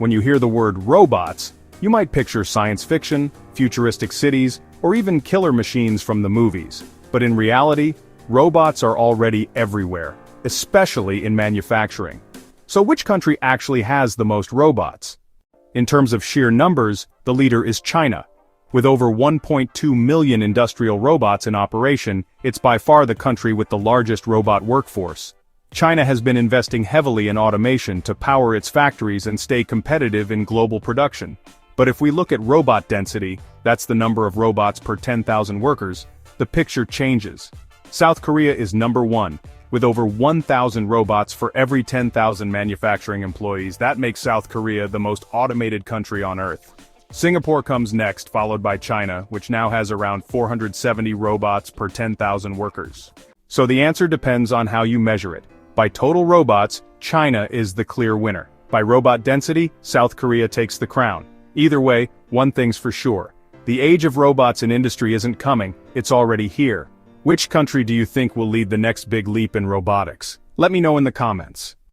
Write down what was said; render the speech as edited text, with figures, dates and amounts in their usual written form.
When you hear the word robots, you might picture science fiction, futuristic cities, or even killer machines from the movies. But in reality, robots are already everywhere, especially in manufacturing. So which country actually has the most robots? In terms of sheer numbers, the leader is China. With over 1.2 million industrial robots in operation, it's by far the country with the largest robot workforce. China has been investing heavily in automation to power its factories and stay competitive in global production. But if we look at robot density, that's the number of robots per 10,000 workers, the picture changes. South Korea is number one, with over 1,000 robots for every 10,000 manufacturing employees. That makes South Korea the most automated country on Earth. Singapore comes next, followed by China, which now has around 470 robots per 10,000 workers. So the answer depends on how you measure it. By total robots, China is the clear winner. By robot density, South Korea takes the crown. Either way, one thing's for sure. The age of robots in industry isn't coming, it's already here. Which country do you think will lead the next big leap in robotics? Let me know in the comments.